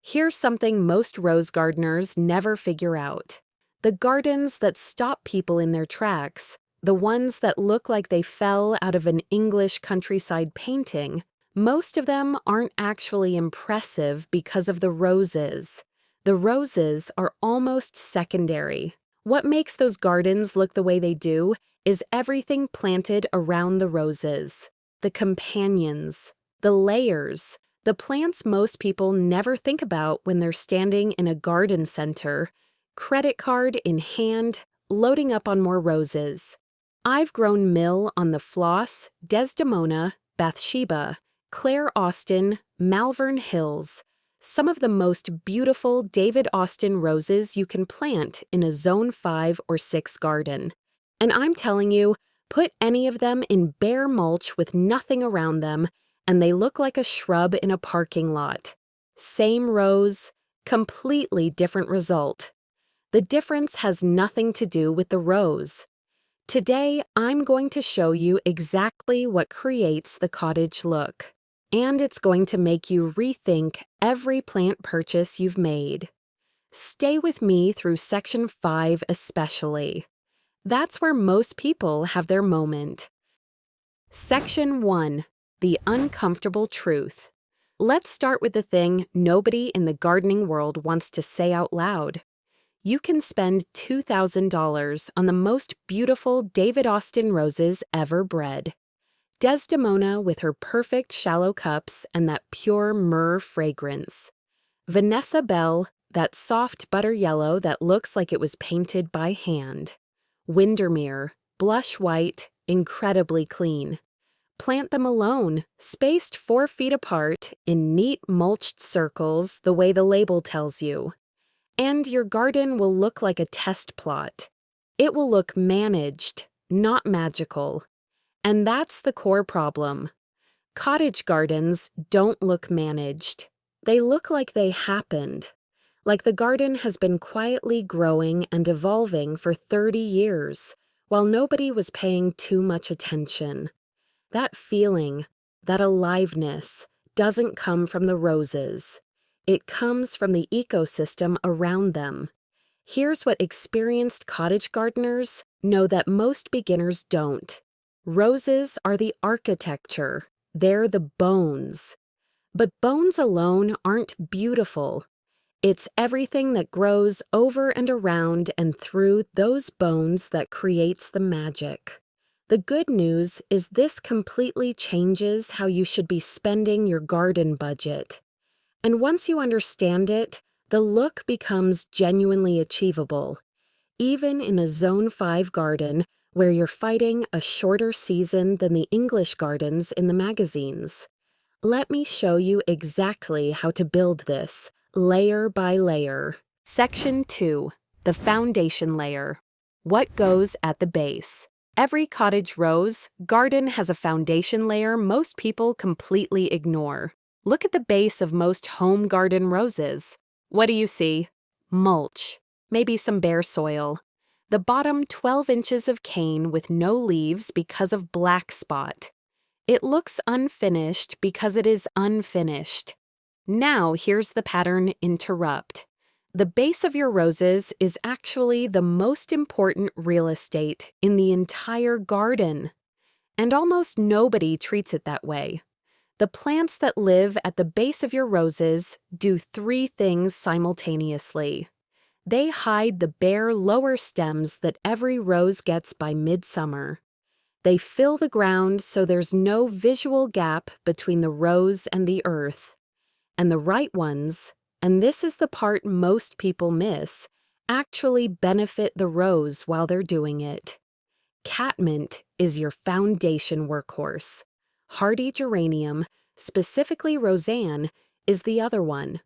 Here's something most rose gardeners never figure out. The gardens that stop people in their tracks, the ones that look like they fell out of an English countryside painting, most of them aren't actually impressive because of the roses. The roses are almost secondary. What makes those gardens look the way they do is everything planted around the roses. The companions, the layers, the plants most people never think about when they're standing in a garden center, credit card in hand, loading up on more roses. I've grown Mill on the Floss, Desdemona, Bathsheba, Claire Austin, Malvern Hills, some of the most beautiful David Austin roses you can plant in a Zone 5 or 6 garden. And I'm telling you, put any of them in bare mulch with nothing around them, and they look like a shrub in a parking lot. Same rose, completely different result. The difference has nothing to do with the rose. Today, I'm going to show you exactly what creates the cottage look. And it's going to make you rethink every plant purchase you've made. Stay with me through Section 5 especially. That's where most people have their moment. Section 1. The uncomfortable truth. Let's start with the thing nobody in the gardening world wants to say out loud. You can spend $2,000 on the most beautiful David Austin roses ever bred. Desdemona with her perfect shallow cups and that pure myrrh fragrance. Vanessa Bell, that soft butter yellow that looks like it was painted by hand. Windermere, blush white, incredibly clean. Plant them alone, spaced 4 feet apart in neat mulched circles the way the label tells you. And your garden will look like a test plot. It will look managed, not magical. And that's the core problem. Cottage gardens don't look managed. They look like they happened. Like the garden has been quietly growing and evolving for 30 years, while nobody was paying too much attention. That feeling, that aliveness, doesn't come from the roses. It comes from the ecosystem around them. Here's what experienced cottage gardeners know that most beginners don't. Roses are the architecture. They're the bones. But bones alone aren't beautiful. It's everything that grows over and around and through those bones that creates the magic. The good news is this completely changes how you should be spending your garden budget. And once you understand it, the look becomes genuinely achievable. Even in a Zone 5 garden, where you're fighting a shorter season than the English gardens in the magazines. Let me show you exactly how to build this, layer by layer. Section 2. The foundation layer. What goes at the base? Every cottage rose garden has a foundation layer most people completely ignore. Look at the base of most home garden roses. What do you see? Mulch, maybe some bare soil. The bottom 12 inches of cane with no leaves because of black spot. It looks unfinished because it is unfinished. Now here's the pattern interrupt. The base of your roses is actually the most important real estate in the entire garden. And almost nobody treats it that way. The plants that live at the base of your roses do 3 things simultaneously. They hide the bare lower stems that every rose gets by midsummer. They fill the ground so there's no visual gap between the rose and the earth. And the right ones, and this is the part most people miss, actually benefit the rose while they're doing it. Catmint is your foundation workhorse. Hardy geranium, specifically Roseanne, is the other one.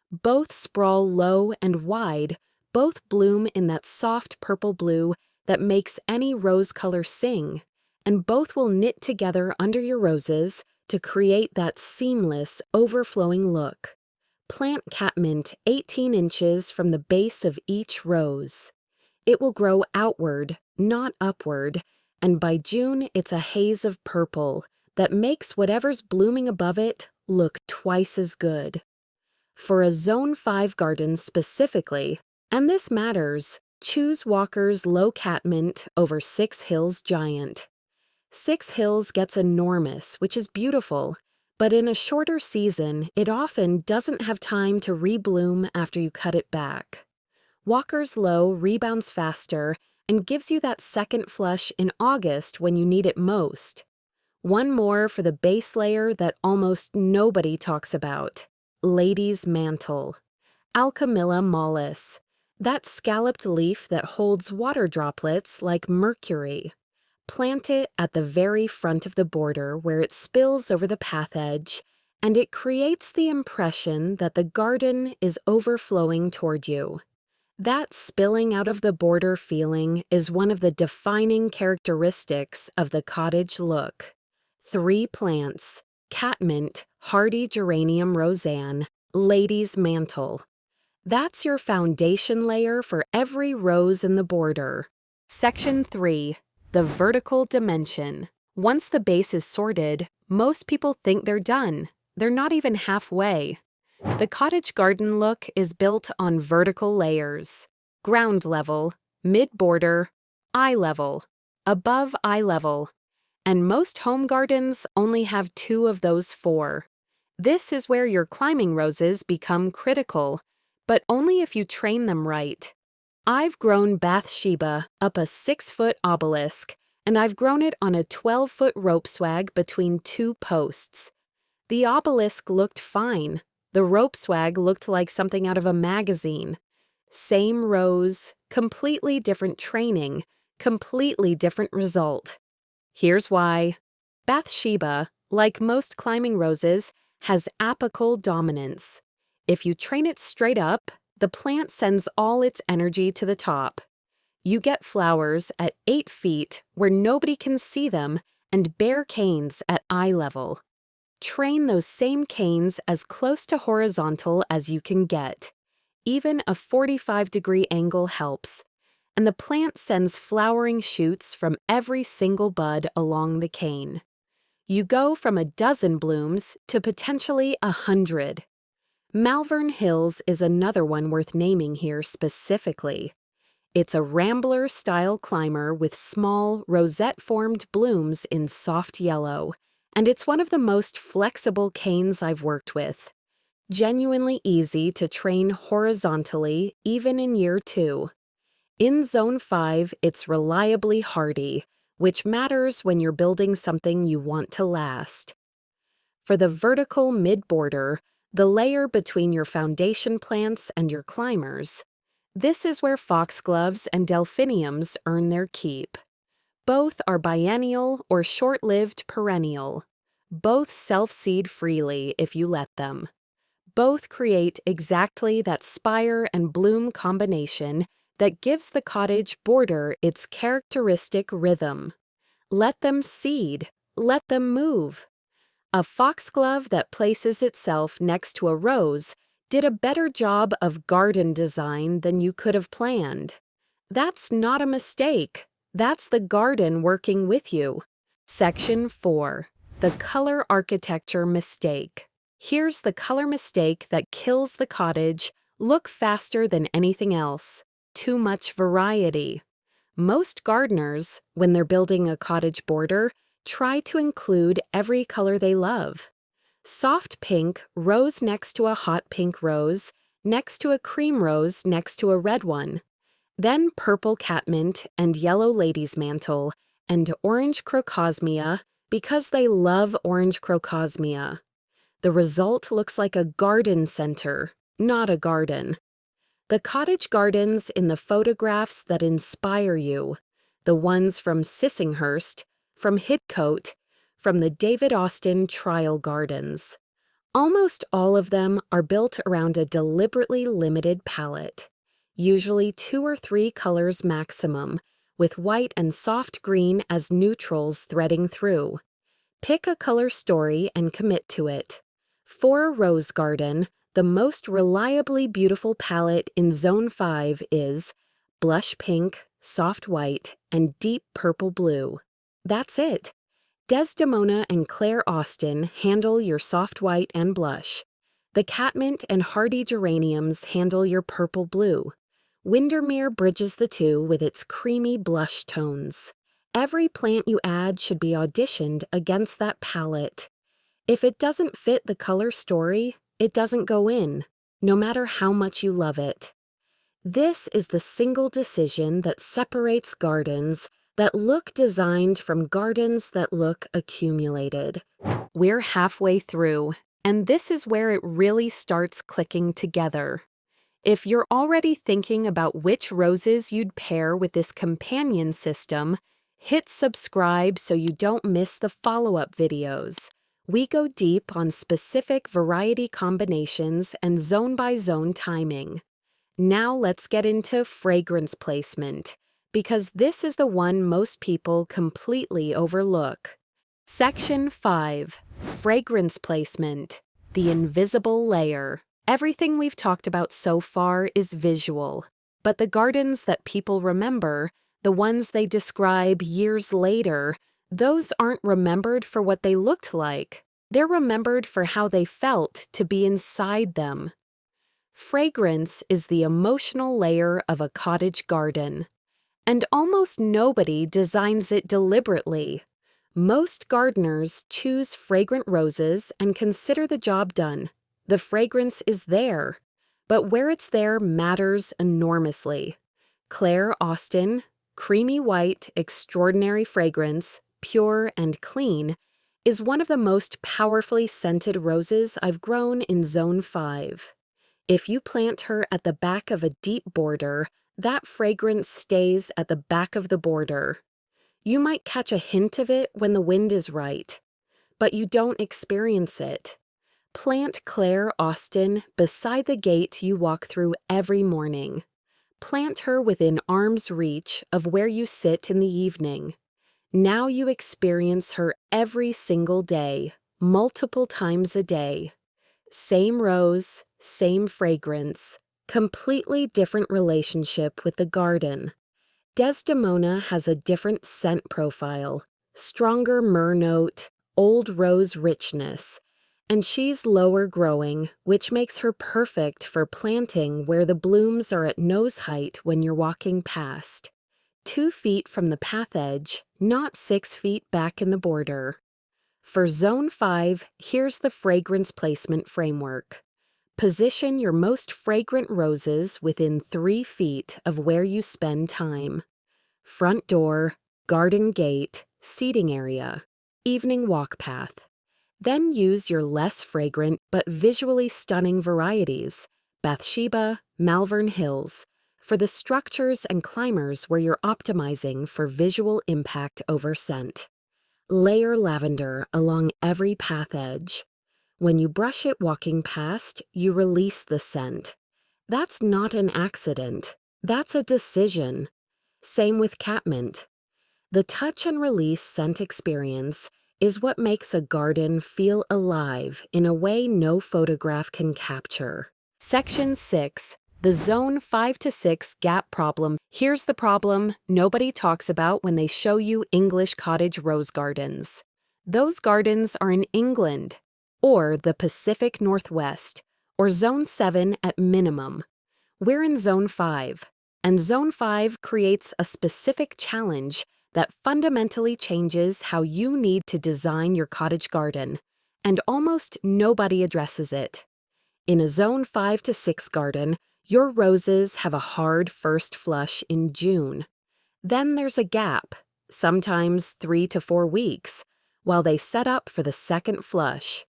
Both sprawl low and wide, both bloom in that soft purple blue that makes any rose color sing, and both will knit together under your roses to create that seamless, overflowing look. Plant catmint 18 inches from the base of each rose. It will grow outward, not upward, and by June it's a haze of purple that makes whatever's blooming above it look twice as good. For a Zone 5 garden specifically, and this matters, choose Walker's Low Catmint over Six Hills Giant. Six Hills gets enormous, which is beautiful, but in a shorter season, it often doesn't have time to rebloom after you cut it back. Walker's Low rebounds faster and gives you that second flush in August when you need it most. One more for the base layer that almost nobody talks about. Lady's Mantle. Alchemilla mollis. That scalloped leaf that holds water droplets like mercury. Plant it at the very front of the border where it spills over the path edge, and it creates the impression that the garden is overflowing toward you. That spilling out of the border feeling is one of the defining characteristics of the cottage look. 3 plants: catmint, hardy geranium roseanne, lady's mantle. That's your foundation layer for every rose in the border. Section 3. The vertical dimension. Once the base is sorted, most people think they're done. They're not even halfway. The cottage garden look is built on vertical layers: ground level, mid-border, eye level, above eye level. And most home gardens only have 2 of those 4. This is where your climbing roses become critical, but only if you train them right. I've grown Bathsheba up a 6-foot obelisk, and I've grown it on a 12-foot rope swag between 2 posts. The obelisk looked fine. The rope swag looked like something out of a magazine. Same rose, completely different training, completely different result. Here's why. Bathsheba, like most climbing roses, has apical dominance. If you train it straight up, the plant sends all its energy to the top. You get flowers at 8 feet where nobody can see them and bare canes at eye level. Train those same canes as close to horizontal as you can get. Even a 45-degree angle helps, and the plant sends flowering shoots from every single bud along the cane. You go from a dozen blooms to potentially 100. Malvern Hills is another one worth naming here specifically. It's a rambler-style climber with small, rosette-formed blooms in soft yellow, and it's one of the most flexible canes I've worked with. Genuinely easy to train horizontally, even in year 2. In Zone 5, it's reliably hardy, which matters when you're building something you want to last. For the vertical mid-border, the layer between your foundation plants and your climbers, this is where foxgloves and delphiniums earn their keep. Both are biennial or short-lived perennial. Both self-seed freely if you let them. Both create exactly that spire and bloom combination that gives the cottage border its characteristic rhythm. Let them seed. Let them move. A foxglove that places itself next to a rose did a better job of garden design than you could have planned. That's not a mistake. That's the garden working with you. Section 4. The color architecture mistake. Here's the color mistake that kills the cottage look faster than anything else. Too much variety. Most gardeners, when they're building a cottage border, try to include every color they love. Soft pink rose next to a hot pink rose, next to a cream rose next to a red one. Then purple catmint and yellow lady's mantle and orange crocosmia because they love orange crocosmia. The result looks like a garden center, not a garden. The cottage gardens in the photographs that inspire you, the ones from Sissinghurst, from Hidcote, from the David Austin Trial Gardens. Almost all of them are built around a deliberately limited palette, usually 2 or 3 colors maximum, with white and soft green as neutrals threading through. Pick a color story and commit to it. For a rose garden, the most reliably beautiful palette in Zone 5 is blush pink, soft white, and deep purple blue. That's it. Desdemona and Claire Austin handle your soft white and blush. The catmint and hardy geraniums handle your purple blue. Windermere bridges the two with its creamy blush tones. Every plant you add should be auditioned against that palette. If it doesn't fit the color story, it doesn't go in, no matter how much you love it. This is the single decision that separates gardens that look designed from gardens that look accumulated. We're halfway through, and this is where it really starts clicking together. If you're already thinking about which roses you'd pair with this companion system, hit subscribe so you don't miss the follow-up videos. We go deep on specific variety combinations and zone-by-zone timing. Now let's get into fragrance placement, because this is the one most people completely overlook. Section 5. Fragrance placement. The invisible layer. Everything we've talked about so far is visual, but the gardens that people remember, the ones they describe years later, those aren't remembered for what they looked like. They're remembered for how they felt to be inside them. Fragrance is the emotional layer of a cottage garden, and almost nobody designs it deliberately. Most gardeners choose fragrant roses and consider the job done. The fragrance is there, but where it's there matters enormously. Claire Austin, creamy white, extraordinary fragrance, pure and clean, is one of the most powerfully scented roses I've grown in Zone 5. If you plant her at the back of a deep border, that fragrance stays at the back of the border. You might catch a hint of it when the wind is right, but you don't experience it. Plant Claire Austin beside the gate you walk through every morning. Plant her within arm's reach of where you sit in the evening. Now you experience her every single day, multiple times a day. Same rose, same fragrance, completely different relationship with the garden. Desdemona has a different scent profile, stronger myrrh note, old rose richness, and she's lower growing, which makes her perfect for planting where the blooms are at nose height when you're walking past. 2 feet from the path edge, not 6 feet back in the border. For Zone 5, here's the fragrance placement framework. Position your most fragrant roses within 3 feet of where you spend time. Front door, garden gate, seating area, evening walk path. Then use your less fragrant but visually stunning varieties, Bathsheba, Malvern Hills, for the structures and climbers where you're optimizing for visual impact over scent. Layer lavender along every path edge. When you brush it walking past, you release the scent. That's not an accident. That's a decision. Same with catmint. The touch and release scent experience is what makes a garden feel alive in a way no photograph can capture. Section 6. The Zone 5 to 6 gap problem. Here's the problem nobody talks about when they show you English cottage rose gardens. Those gardens are in England, or the Pacific Northwest, or Zone 7 at minimum. We're in Zone 5, and Zone 5 creates a specific challenge that fundamentally changes how you need to design your cottage garden, and almost nobody addresses it. In a Zone 5 to 6 garden, your roses have a hard first flush in June. Then there's a gap, sometimes 3 to 4 weeks, while they set up for the second flush.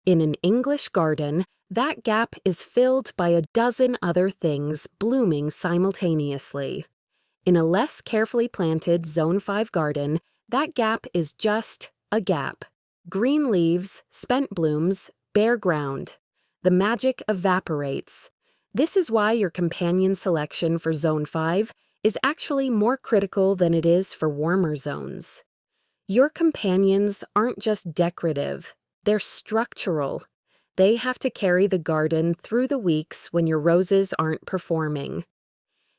In an English garden, that gap is filled by a dozen other things blooming simultaneously. In a less carefully planted Zone 5 garden, that gap is just a gap. Green leaves, spent blooms, bare ground. The magic evaporates. This is why your companion selection for Zone 5 is actually more critical than it is for warmer zones. Your companions aren't just decorative, they're structural. They have to carry the garden through the weeks when your roses aren't performing.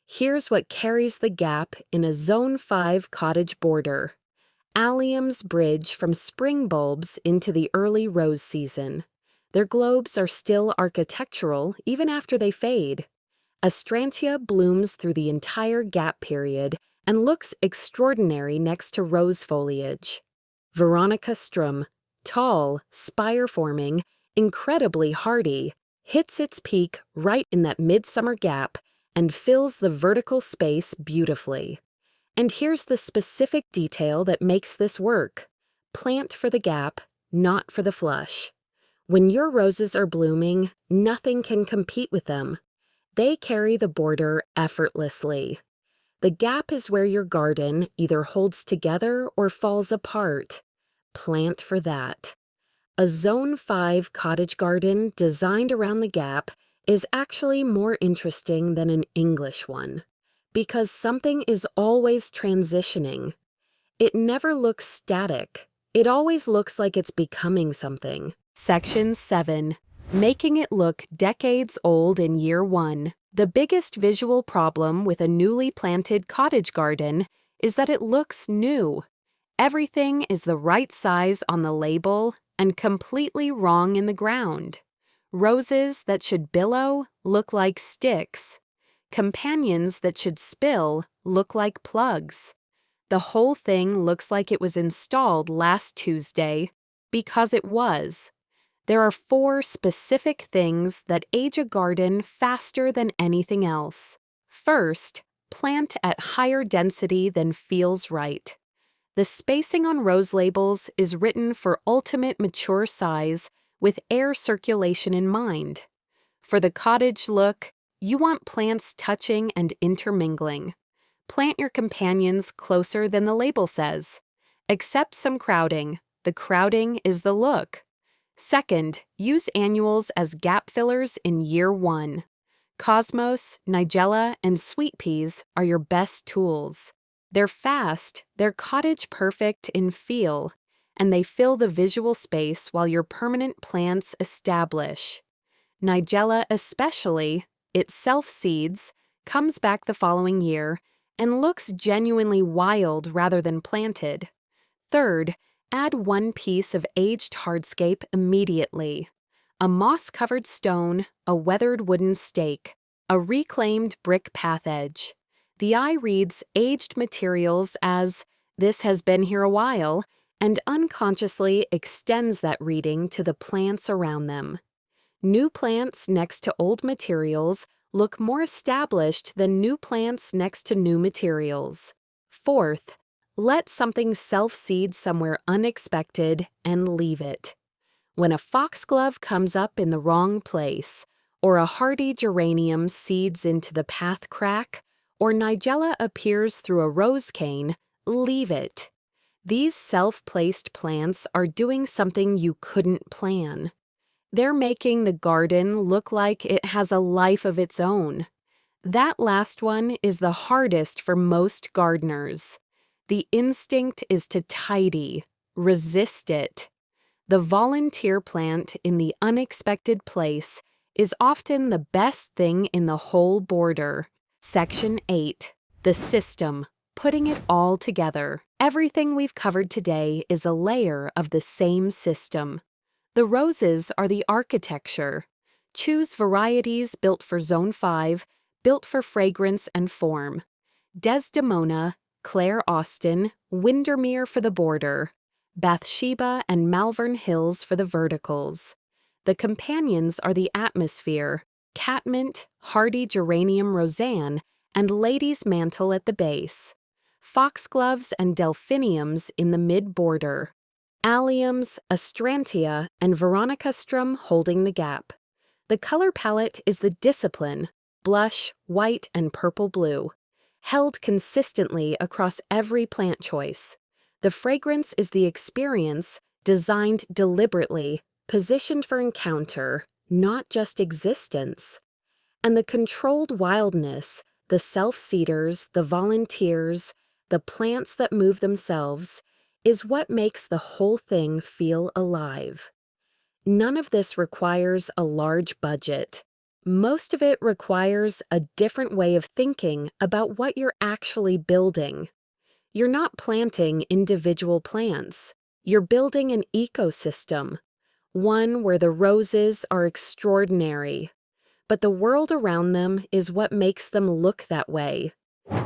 Here's what carries the gap in a Zone 5 cottage border. Allium's bridge from spring bulbs into the early rose season. Their globes are still architectural even after they fade. Astrantia blooms through the entire gap period and looks extraordinary next to rose foliage. Veronica strum, tall, spire-forming, incredibly hardy, hits its peak right in that midsummer gap and fills the vertical space beautifully. And here's the specific detail that makes this work. Plant for the gap, not for the flush. When your roses are blooming, nothing can compete with them. They carry the border effortlessly. The gap is where your garden either holds together or falls apart. Plant for that. A Zone 5 cottage garden designed around the gap is actually more interesting than an English one, because something is always transitioning. It never looks static. It always looks like it's becoming something. Section 7. Making it look decades old in year 1. The biggest visual problem with a newly planted cottage garden is that it looks new. Everything is the right size on the label and completely wrong in the ground. Roses that should billow look like sticks. Companions that should spill look like plugs. The whole thing looks like it was installed last Tuesday, because it was. There are 4 specific things that age a garden faster than anything else. First, plant at higher density than feels right. The spacing on rose labels is written for ultimate mature size with air circulation in mind. For the cottage look, you want plants touching and intermingling. Plant your companions closer than the label says. Accept some crowding. The crowding is the look. Second, use annuals as gap fillers in year 1. Cosmos, Nigella, and sweet peas are your best tools. They're fast, they're cottage perfect in feel, and they fill the visual space while your permanent plants establish. Nigella especially, it self-seeds, comes back the following year, and looks genuinely wild rather than planted. Third, add 1 piece of aged hardscape immediately. A moss-covered stone, a weathered wooden stake, a reclaimed brick path edge. The eye reads aged materials as, "This has been here a while," and unconsciously extends that reading to the plants around them. New plants next to old materials look more established than new plants next to new materials. Fourth, let something self-seed somewhere unexpected and leave it. When a foxglove comes up in the wrong place, or a hardy geranium seeds into the path crack, or Nigella appears through a rose cane, leave it. These self-placed plants are doing something you couldn't plan. They're making the garden look like it has a life of its own. That last one is the hardest for most gardeners. The instinct is to tidy, resist it. The volunteer plant in the unexpected place is often the best thing in the whole border. Section 8. The system. Putting it all together. Everything we've covered today is a layer of the same system. The roses are the architecture. Choose varieties built for Zone 5, built for fragrance and form. Desdemona, Claire Austin, Windermere for the border. Bathsheba and Malvern Hills for the verticals. The companions are the atmosphere, catmint, hardy geranium roseanne, and lady's mantle at the base. Foxgloves and delphiniums in the mid-border. Alliums, astrantia, and veronicastrum holding the gap. The color palette is the discipline, blush, white, and purple-blue, held consistently across every plant choice. The fragrance is the experience, designed deliberately, positioned for encounter, not just existence. And the controlled wildness, the self-seeders, the volunteers, the plants that move themselves, is what makes the whole thing feel alive. None of this requires a large budget. Most of it requires a different way of thinking about what you're actually building. You're not planting individual plants. You're building an ecosystem. one where the roses are extraordinary, but the world around them is what makes them look that way.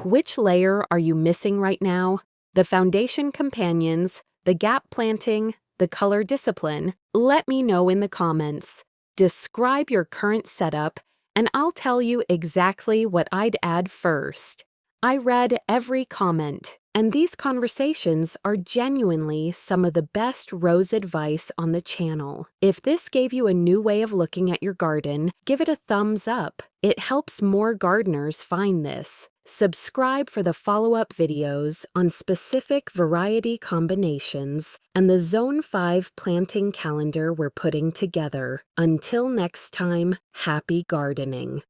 Which layer are you missing right now? The foundation companions, the gap planting, the color discipline? Let me know in the comments. Describe your current setup, and I'll tell you exactly what I'd add first. I read every comment, and these conversations are genuinely some of the best rose advice on the channel. If this gave you a new way of looking at your garden, give it a thumbs up. It helps more gardeners find this. Subscribe for the follow-up videos on specific variety combinations and the Zone 5 planting calendar we're putting together. Until next time, happy gardening.